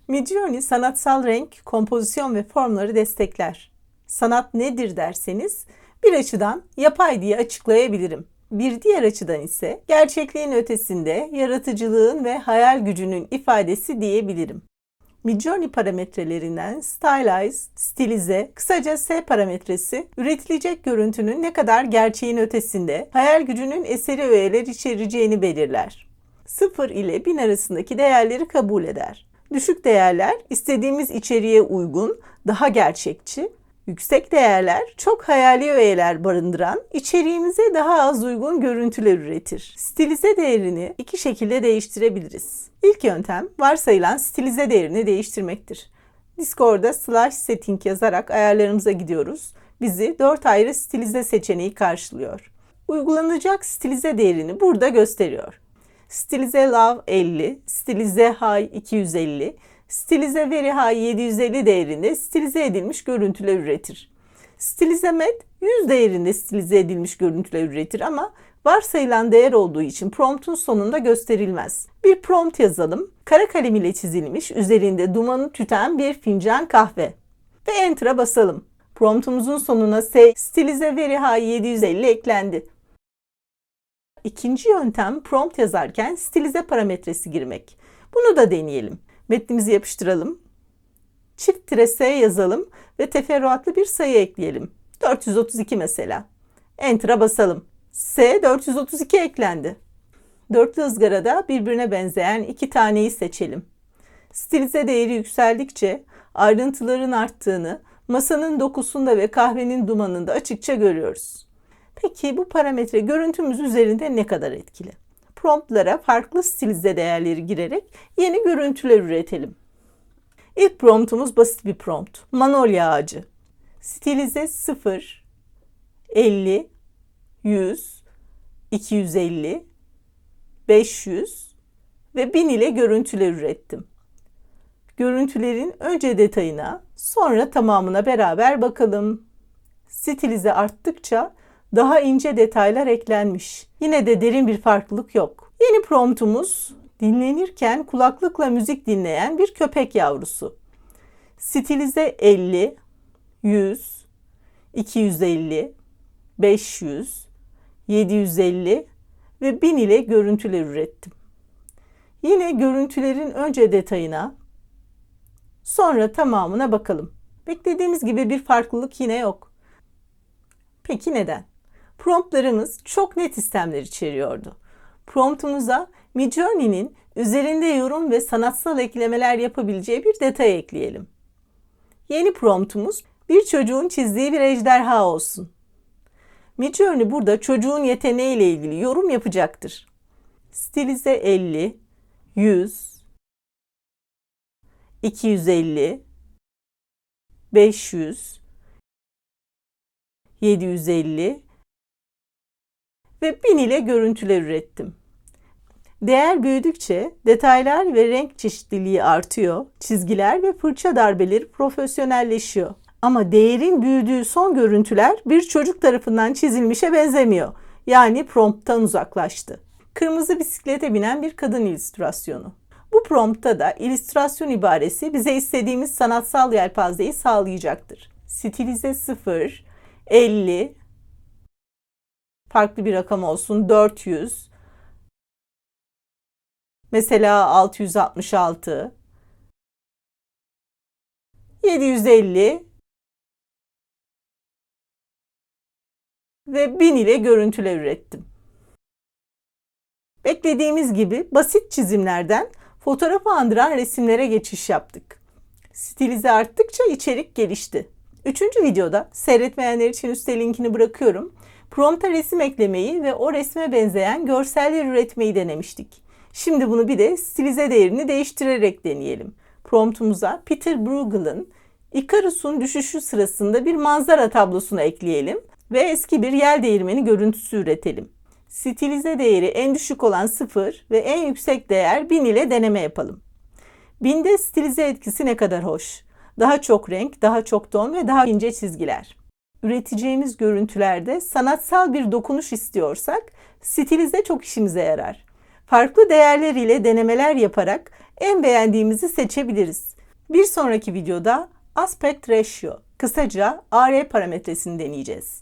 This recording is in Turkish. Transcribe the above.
Midjourney sanatsal renk, kompozisyon ve formları destekler. Sanat nedir derseniz, bir açıdan yapay diye açıklayabilirim. Bir diğer açıdan ise gerçekliğin ötesinde yaratıcılığın ve hayal gücünün ifadesi diyebilirim. Midjourney parametrelerinden Stylize, stilize, kısaca S parametresi, üretilecek görüntünün ne kadar gerçeğin ötesinde, hayal gücünün eseri öğeler içereceğini belirler. 0 ile 1000 arasındaki değerleri kabul eder. Düşük değerler istediğimiz içeriğe uygun, daha gerçekçi, yüksek değerler çok hayali öğeler barındıran, içeriğimize daha az uygun görüntüler üretir. Stilize değerini iki şekilde değiştirebiliriz. İlk yöntem varsayılan stilize değerini değiştirmektir. Discord'da /setting yazarak ayarlarımıza gidiyoruz. Bizi 4 ayrı stilize seçeneği karşılıyor. Uygulanacak stilize değerini burada gösteriyor. Stilize Low 50, Stilize High 250, Stilize Very High 750 değerinde stilize edilmiş görüntüler üretir. Stilize Med 100 değerinde stilize edilmiş görüntüler üretir ama varsayılan değer olduğu için promptun sonunda gösterilmez. Bir prompt yazalım. Kara kalem ile çizilmiş, üzerinde dumanı tüten bir fincan kahve. Ve Enter'a basalım. Promptumuzun sonuna Stilize Very High 750 eklendi. İkinci yöntem prompt yazarken stilize parametresi girmek. Bunu da deneyelim. Metnimizi yapıştıralım. Çift -S yazalım ve teferruatlı bir sayı ekleyelim. 432 mesela. Enter'a basalım. S 432 eklendi. Dörtlü ızgarada birbirine benzeyen iki taneyi seçelim. Stilize değeri yükseldikçe ayrıntıların arttığını masanın dokusunda ve kahvenin dumanında açıkça görüyoruz. Peki bu parametre görüntümüz üzerinde ne kadar etkili? Promptlara farklı stilize değerleri girerek yeni görüntüler üretelim. İlk promptumuz basit bir prompt. Manolya ağacı. Stilize 0, 50, 100, 250, 500 ve 1000 ile görüntüler ürettim. Görüntülerin önce detayına, sonra tamamına beraber bakalım. Stilize arttıkça daha ince detaylar eklenmiş. Yine de derin bir farklılık yok. Yeni promptumuz dinlenirken kulaklıkla müzik dinleyen bir köpek yavrusu. Stilize 50, 100, 250, 500, 750 ve 1000 ile görüntüler ürettim. Yine görüntülerin önce detayına, sonra tamamına bakalım. Beklediğimiz gibi bir farklılık yine yok. Peki neden? Promptlarımız çok net istemler içeriyordu. Promptumuza Midjourney'nin üzerinde yorum ve sanatsal eklemeler yapabileceği bir detay ekleyelim. Yeni promptumuz bir çocuğun çizdiği bir ejderha olsun. Midjourney burada çocuğun yeteneğiyle ilgili yorum yapacaktır. Stilize 50, 100, 250, 500, 750 ve 1000 ile görüntüler ürettim. Değer büyüdükçe detaylar ve renk çeşitliliği artıyor, çizgiler ve fırça darbeleri profesyonelleşiyor. Ama değerin büyüdüğü son görüntüler bir çocuk tarafından çizilmişe benzemiyor. Yani prompttan uzaklaştı. Kırmızı bisiklete binen bir kadın illüstrasyonu. Bu promptta da illüstrasyon ibaresi bize istediğimiz sanatsal yelpazeyi sağlayacaktır. Stilize 0, 50, farklı bir rakam olsun 400, mesela 666, 750 ve 1000 ile görüntüler ürettim. Beklediğimiz gibi basit çizimlerden fotoğrafı andıran resimlere geçiş yaptık. Stilize arttıkça içerik gelişti. Üçüncü videoda seyretmeyenler için üstte linkini bırakıyorum. Prompta resim eklemeyi ve o resme benzeyen görseller üretmeyi denemiştik. Şimdi bunu bir de stilize değerini değiştirerek deneyelim. Promptumuza Peter Bruegel'ın Ikarus'un düşüşü sırasında bir manzara tablosunu ekleyelim ve eski bir yel değirmeni görüntüsü üretelim. Stilize değeri en düşük olan 0 ve en yüksek değer 1000 ile deneme yapalım. 1000'de stilize etkisi ne kadar hoş. Daha çok renk, daha çok ton ve daha ince çizgiler. Üreteceğimiz görüntülerde sanatsal bir dokunuş istiyorsak stilize çok işimize yarar. Farklı değerler ile denemeler yaparak en beğendiğimizi seçebiliriz. Bir sonraki videoda aspect ratio, kısaca AR parametresini deneyeceğiz.